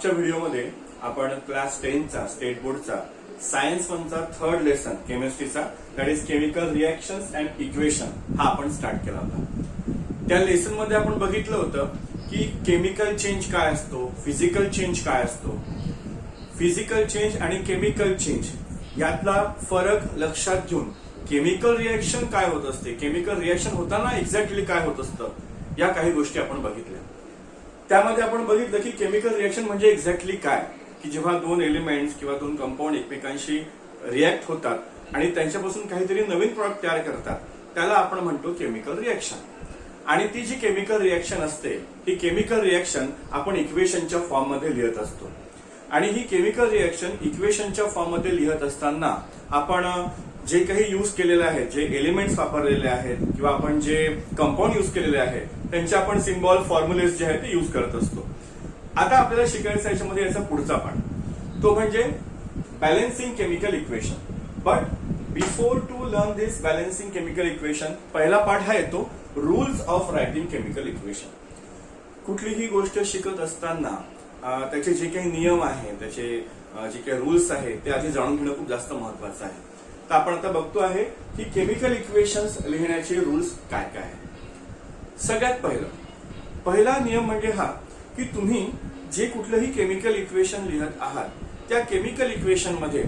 मागच्या व्हिडिओमध्ये आपण क्लास 10चा स्टेट बोर्डचा सायन्स 1चा थर्ड लेसन केमिस्ट्रीचा that is chemical reactions and equation हा आपण स्टार्ट केला होता। त्या लेसन मध्ये आपण बघितलं होतं की केमिकल चेंज काय असतो, फिजिकल चेंज काय असतो, फिजिकल चेंज आणि केमिकल चेंज यातला फरक लक्षात घेऊन केमिकल रिएक्शन काय होत असते, केमिकल रिएक्शन होताना एक्झॅक्टली काय होत असतं, या काही गोष्टी आपण बघितल्या। त्यामध्ये आपण बघितलं की केमिकल रिएक्शन म्हणजे एक्झॅक्टली काय, की जेव्हा दोन एलिमेंट्स किंवा दोन कंपाऊंड एकमेकांशी रिएक्ट होतात आणि त्यांच्यापासून काहीतरी नवीन प्रॉडक्ट तयार करतात त्याला आपण म्हणतो केमिकल रिएक्शन। आणि ती जी केमिकल रिएक्शन असते ही केमिकल रिएक्शन आपण इक्वेशनच्या फॉर्म मध्ये लिहित असतो। आणि ही केमिकल रिएक्शन इक्वेशनच्या फॉर्म मध्ये लिहित असताना आपण जे काही यूज केलेले आहेत, जे एलिमेंट्स वापरलेले आहेत किंवा आपण जे कंपाऊंड यूज केलेले आहेत त्यांचे आपण सिम्बॉल फॉर्म्युलेज जे आहेत ते यूज करत असतो। आता आपल्याला शिकायचं याच्यामध्ये याचा पुढचा पार्ट तो म्हणजे balancing chemical equation. But before to learn this balancing chemical equation पहिला पार्ट हा येतो rules of writing chemical equation. कुठलीही गोष्ट शिकत असताना त्याचे जे काही नियम आहेत, त्याचे जे काही रूल्स आहेत ते आधी जाणून घेणं खूप जास्त महत्वाचं आहे। तर आपण आता बघतो आहे की केमिकल इक्वेशन्स लिहिण्याचे रूल्स काय काय आहेत। सगळ्यात पहिला नियम म्हणजे हा की तुम्ही जे कुठलंही केमिकल इक्वेशन लिहत आहात त्या केमिकल इक्वेशन मध्ये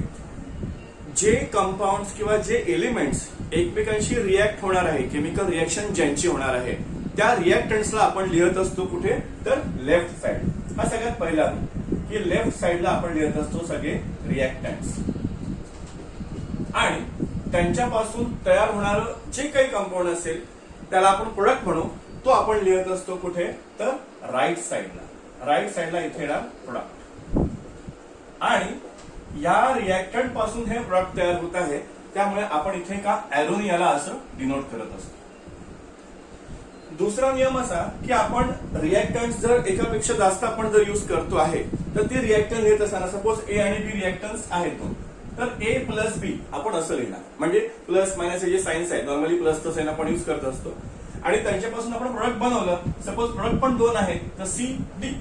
जे कंपाऊंड्स किंवा जे एलिमेंट्स एकमेकांशी रिएक्ट होणार आहे, केमिकल रिएक्शन ज्यांची होणार आहे त्या रिएक्टंट्सला आपण लिहत असतो कुठे, तर लेफ्ट साइड। हा सगळ्यात पहिला की लेफ्ट साइडला आपण लिहत असतो सगळे रिएक्टंट्स आणि त्यांच्यापासून तयार होणारं जे काही कंपाऊंड असेल त्याला आपण प्रोडक्ट म्हणू, तो आपण लिहत असतो कुठे, तर राईट साइडला। राईट साइडला इथे येणार प्रोडक्ट आणि या रिएक्टंट पासून हे प्रोडक्ट तयार होत आहे त्यामुळे आपण इथे का एरोनी याला असं डिनोट करत असतो। दुसरा नियम असा की आपण रिएक्टंट जर एकापेक्षा जास्त आपण जर यूज करतो आहे तर ते रिएक्टंट लिहित असताना सपोज ए आणि बी रिएक्टन्स आहेत दोन, तर ए प्लस बी आपण असं लिहिणार, म्हणजे प्लस मायनस हे जे सायन्स आहे नॉर्मली प्लसचं साइन आपण यूज करत असतो आणि त्यांच्यापासून आपण प्रोडक्ट बनवलं, सपोज प्रोडक्ट पण दोन आहेत तर सी डी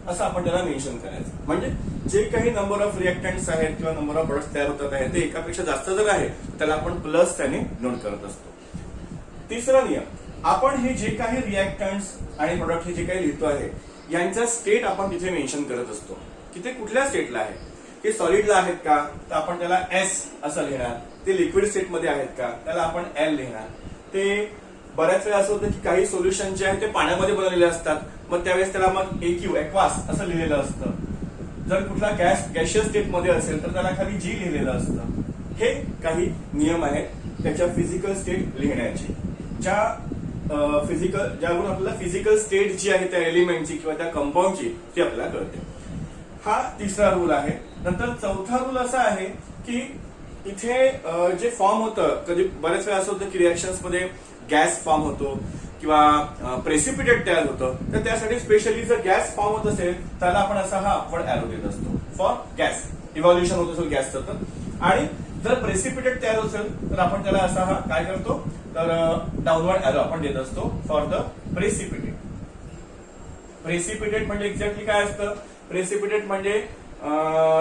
असं आपण त्याला मेन्शन करायचं। म्हणजे जे काही नंबर ऑफ रिएक्टंट्स आहेत किंवा नंबर ऑफ प्रोडक्ट्स तयार होतात आहेत ते एकापेक्षा जास्त जर आहे त्याला आपण प्लस त्याने नोट करत असतो। तिसरा नियम, आपण हे जे काही रिएक्टंट्स आणि प्रोडक्ट हे जे काही लिहितो आहे यांचा स्टेट आपण तिथे मेन्शन करत असतो की ते कुठल्या स्टेटला आहे। ते सॉलिडला आहेत का तर आपण त्याला एस असं लिहिणार, ते लिक्विड स्टेट मध्ये आहेत का त्याला आपण एल लिहिणार। ते बऱ्याच वेळा असं होतं की काही सोल्युशन जे आहे ते पाण्यामध्ये बनवलेले असतात, मग त्यावेळेस त्याला मग एक्यू एक्वास असं लिहिलेलं असतं। जर कुठला गॅशियस स्टेट मध्ये असेल तर त्याला खाली जी लिहिलेलं असतं। हे काही नियम आहेत त्याच्या फिजिकल स्टेट लिहिण्याचे, ज्यावरून आपल्याला फिजिकल स्टेट जी आहे त्या एलिमेंटची किंवा त्या कंपाऊंडची ती आपल्याला कळते। हा तिसरा रूल आहे। नंतर चौथा रूल असा आहे की इथे जे फॉर्म होतं, कधी बऱ्याच वेळा असं होतं की रिएक्शन्स मध्ये गॅस फॉर्म होतो किंवा प्रेसिपिटेट तयार होतं, तर त्यासाठी स्पेशली जर गॅस फॉर्म होत असेल त्याला आपण असा हा अपवर्ड एरो देत असतो फॉर गॅस, इव्हॉल्युशन होत असेल गॅसचं तर। आणि जर प्रेसिपिटेट तयार होत असेल तर आपण त्याला असा हा काय करतो, तर डाऊनवर्ड एरो आपण देत असतो फॉर द प्रेसिपिटेट। प्रेसिपिटेट म्हणजे एक्झॅक्टली काय असतं, प्रेसिपिटेट म्हणजे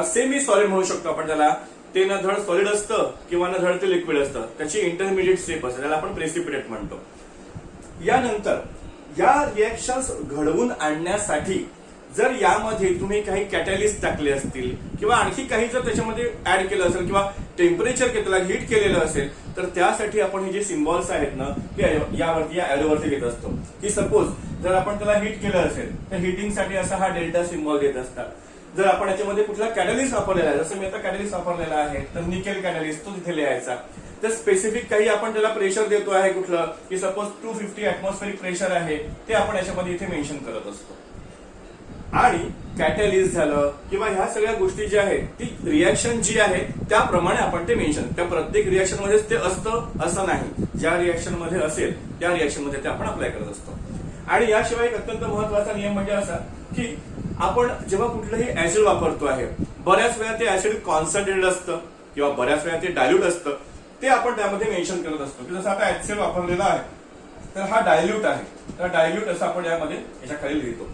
सेमी सॉलिड म्हणू शकतो आपण त्याला, ते न धड सॉलिड असतं किंवा न धड ते लिक्विड असतं, त्याची इंटरमिडिएट स्टेप असते त्याला आपण प्रेसिपिटेट म्हणतो। यानंतर या रिएक्शन्स घडवून आणण्यासाठी जर यामध्ये तुम्ही काही कॅटॅलिस्ट टाकले असतील किंवा आणखी काही जर त्याच्यामध्ये ऍड केलं असेल किंवा टेम्परेचर त्याला हीट केलेलं असेल तर त्यासाठी आपण हे जे सिम्बॉल्स आहेत ना ते यावरती या एरोवरती घेत असतो। की सपोज जर आपण त्याला हीट केलं असेल तर हिटिंगसाठी असा हा डेल्टा सिम्बॉल देत असतात। जर आपण याच्यामध्ये कुठला कॅटॅलिस्ट वापरलेला आहे, जसं मी आता कॅटॅलिस्ट वापरलेला आहे तर निकेल कॅटॅलिस्ट तो तिथे लिहायचा। तर स्पेसिफिक काही आपण त्याला प्रेशर देतो आहे कुठलं, की सपोज 250 ऍटमॉस्फेरिक प्रेशर आहे ते आपण याच्यामध्ये इथे मेन्शन करत असतो। आणि कॅटॅलिस्ट झालं किंवा ह्या सगळ्या गोष्टी ज्या आहेत ती रिएक्शन जी आहे त्याप्रमाणे आपण ते मेन्शन, त्या प्रत्येक रिएक्शन मध्येच ते असतं असं नाही, ज्या रिएक्शन मध्ये असेल त्या रिएक्शन मध्ये ते आपण अप्लाय करत असतो। आणि याशिवाय एक अत्यंत महत्वाचा नियम म्हणजे असा की आपण जेव्हा कुठलंही ऍसिड वापरतो आहे बऱ्याच वेळा ते ऍसिड कॉन्सन्ट्रेटेड असतं किंवा बऱ्याच वेळा ते डायल्यूट असतं, ते आपण त्यामध्ये मेन्शन करत असतो। की जसं आता HCl वापरलेला आहे तर हा डायल्यूट आहे, तर डायल्यूट असं आपण यामध्ये याच्या खाली लिहितो।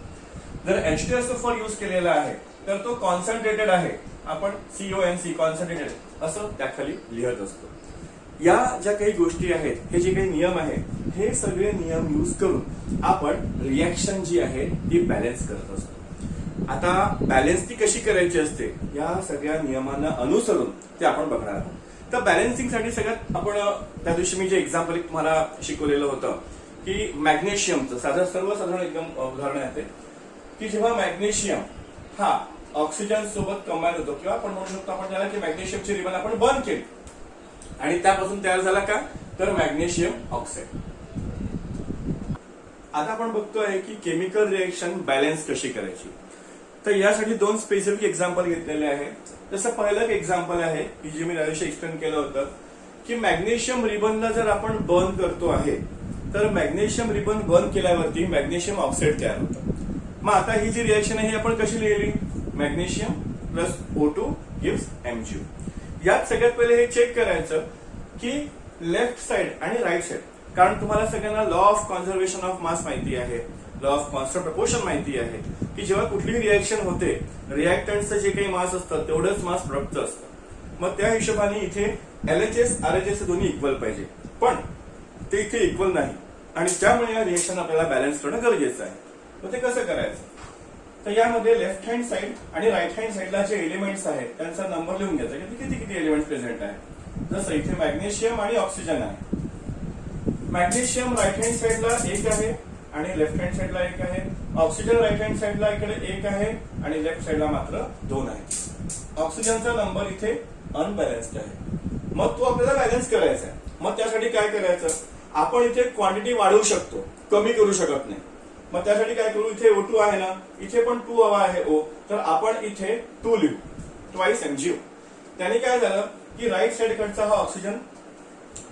जर H2SO4 यूज केलेला आहे तर तो कॉन्सन्ट्रेटेड आहे, आपण CONC कॉन्सन्ट्रेटेड असं त्याखाली लिहत असतो. या ज्या काही गोष्टी आहेत, हे जे काही नियम आहेत, हे सगळे नियम यूज करून आपण रिॲक्शन जी आहे ती बॅलन्स करत असतो. आता बॅलन्स ती कशी करायची असते, या सगळ्या नियमांना अनुसरून ते आपण बघणार आहोत. तर बॅलन्सिंगसाठी सगळ्यात आपण त्या दिवशी मी जे एक्झाम्पल तुम्हाला शिकवलेलं होतं की मॅग्नेशियमचं सर्वसाधारण एकदम उदाहरण आहे ते, की जेव्हा मॅग्नेशियम हा ऑक्सिजन सोबत कंबाईन होतो, किंवा आपण म्हणू शकतो आपण त्याला की मॅग्नेशियमची रिबन आपण बर्न केली आणि त्यापासून तयार झाला का, तर मॅग्नेशियम ऑक्साईड. आता आपण बघतोय की केमिकल रिएक्शन बॅलन्स कशी करायची. तर यासाठी दोन स्पेसिफिक एक्झाम्पल घेतलेले आहेत. जसं पहिलं एक्झाम्पल आहे की जे मी त्यादिवशी एक्सप्लेन केलं होतं की मॅग्नेशियम रिबनला जर आपण बर्न करतो आहे, तर मॅग्नेशियम रिबन बर्न केल्यावरती मॅग्नेशियम ऑक्साईड तयार होतं. मग आता ही जी रिएक्शन आहे ही आपण कशी लिहिली, magnesium plus O2 gives MgO. यात सगळ्यात पहिले हे चेक करायचं की लेफ्ट साइड आणि राईट साइड, कारण तुम्हाला सगळ्यांना law of conservation of mass माहिती आहे, लॉ ऑफ कॉन्स्टंट प्रपोर्शन माहिती आहे, की जेव्हा कुठलीही रिएक्शन होते रिएक्टंटचं जे काही मास असतं तेवढंच मास प्रोडक्टचं असतं. मग त्या हिशोबाने इथे LHS RHS दोन्ही इक्वल पाहिजे, पण ते इथे इक्वल नाही आणि त्यामुळे या रिएक्शन आपल्याला बॅलन्स करणं गरजेचं आहे. मग ते कसं करायचं, तर यामध्ये लेफ्ट हँड साइड आणि राईट हँड साइडला जे एलिमेंट्स आहेत त्यांचा नंबर लिहून घ्यायचा की किती किती एलिमेंट्स प्रेझेंट आहे. जसं इथे मॅग्नेशियम आणि ऑक्सिजन आहे. मॅग्नेशियम राईट हँड साइडला 1 आहे आणि लेफ्ट हँड साइडला 1 आहे. ऑक्सिजन राईट हँड साइडला इकडे 1 आहे आणि लेफ्ट साइडला मात्र 2 आहे. ऑक्सिजनचा नंबर इथे अनबॅलन्स्ड आहे. मग तो आपल्याला बॅलन्स करायचा आहे. मग त्यासाठी काय करायचं, आपण इथे क्वांटिटी वाढवू शकतो, कमी करू शकत नाही. मग त्यासाठी काय करू, इथे O2 आहे ना, इथे पण 2 हवा आहे O, तर आपण इथे 2 लिहू, ट्वाइस MgO. त्याने काय झालं की राईट साइड कडचा हा ऑक्सिजन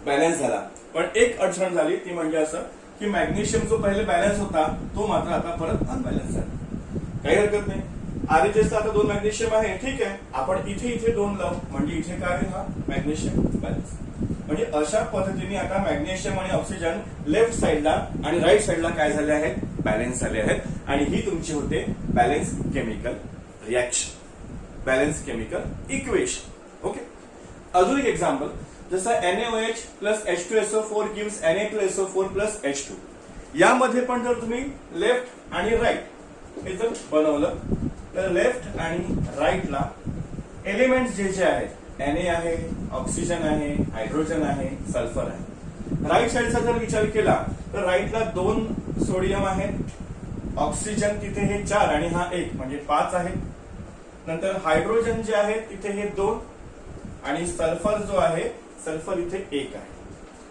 बॅलन्स झाला, पण एक अडचण झाली, ती म्हणजे असं की मॅग्नेशियम जो पहिले बॅलन्स होता तो मात्र आता परत अनबॅलन्स झाला. काही हरकत नाही, RHS आता 2 मॅग्नेशियम आहे, ठीक आहे, आपण इथे 2 लावू, म्हणजे इथे काय आहे, हा मॅग्नेशियम बॅलन्स. म्हणजे अशा पद्धतीने आता मॅग्नेशियम आणि ऑक्सिजन लेफ्ट साइडला आणि राईट साइडला काय झाले आहेत, बॅलन्स झाले आहेत. आणि ही तुमची होते balance chemical reaction, balance chemical equation. Okay, अजून एक एक्झाम्पल, जसं NaOH plus H2SO4 gives Na2SO4 plus H2. यामध्ये पण जर तुम्ही लेफ्ट आणि राईट हे जर बनवलं, तर लेफ्ट आणि राईटला एलिमेंट्स जे आहेत, Na आहे, ऑक्सिजन आहे, हायड्रोजन आहे, सल्फर आहे. राईट साइडचा जर विचार केला तर राईटला 2 सोडियम आहेत, ऑक्सिजन तिथे हे 4 आणि हा 1 म्हणजे 5 आहे. नंतर हायड्रोजन जे आहे तिथे हे 2 आणि सल्फर जो आहे, सल्फर इथे 1 आहे.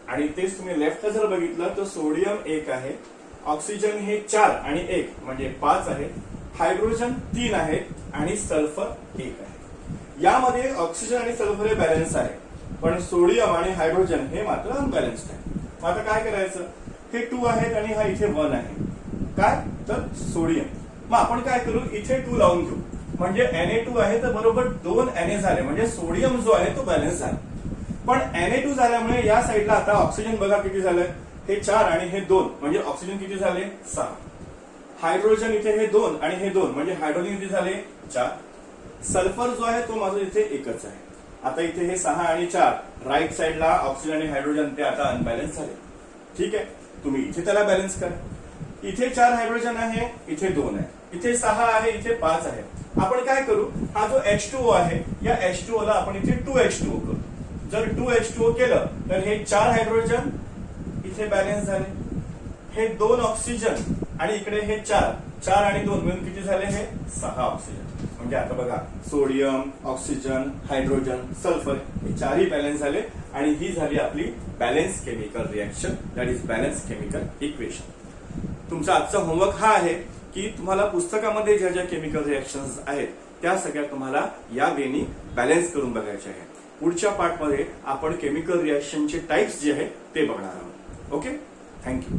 आणि तेच तुम्ही लेफ्टला जर बघितलं तर सोडियम 1 आहे, ऑक्सिजन हे 4 आणि 1 म्हणजे 5 आहे, हायड्रोजन 3 आहे आणि सल्फर 1 आहे. यामध्ये ऑक्सिजन आणि सल्फर हे बॅलन्स आहे, पण सोडियम आणि हायड्रोजन हे मात्र अनबॅलन्स्ड आहे. मग आता काय करायचं, हे 2 आहेत आणि हा इथे 1 आहे, काय तर सोडियम. मग आपण काय करू, इथे 2 लावून घेऊ, म्हणजे Na2 आहे तर बरोबर 2 Na झाले, म्हणजे सोडियम जो आहे तो बॅलन्स झाला. पण Na2 झाल्यामुळे या साईडला आता ऑक्सिजन बघा किती झालंय, हे 4 आणि हे 2 म्हणजे ऑक्सिजन किती झाले, 6. हायड्रोजन इथे हे 2 आणि हे 2 म्हणजे हायड्रोजन किती झाले, 4. सल्फर जो आहे तो माझं इथे 1च आहे. आता इथे हे 6 आणि 4 राईट साइडला ऑक्सिजन आणि हायड्रोजन ते आता अनबॅलन्स झाले. ठीक आहे, तुम्ही इथे त्याला बॅलन्स करा. इथे 4 हायड्रोजन आहे, इथे 2 आहे, इथे 6 आहे, इथे 5 आहे. आपण काय करू, हा जो H2O आहे या H2O ला आपण इथे 2H2O करू. जर 2H2O केलं तर हे 4 हायड्रोजन इथे बॅलन्स झाले, हे 2 ऑक्सिजन आणि इकडे हे 4 आणि 2 मिळून किती झाले, हे 6 ऑक्सिजन. म्हणजे आता बघा, सोडियम, ऑक्सिजन, हायड्रोजन, सल्फर हे 4ही बॅलन्स झाले आणि ही झाली आपली balance chemical reaction, that is balance chemical equation. तुमचा आजचा होमवर्क हा आहे की तुम्हाला पुस्तकामध्ये ज्या ज्या केमिकल रिॲक्शन्स आहेत त्या सगळ्या तुम्हाला या वेनी बॅलन्स करून बघायच्या आहेत. पुढच्या पार्टमध्ये आपण केमिकल रिॲक्शनचे टाइप्स जे आहेत ते बघणार आहोत. Okay, thank you.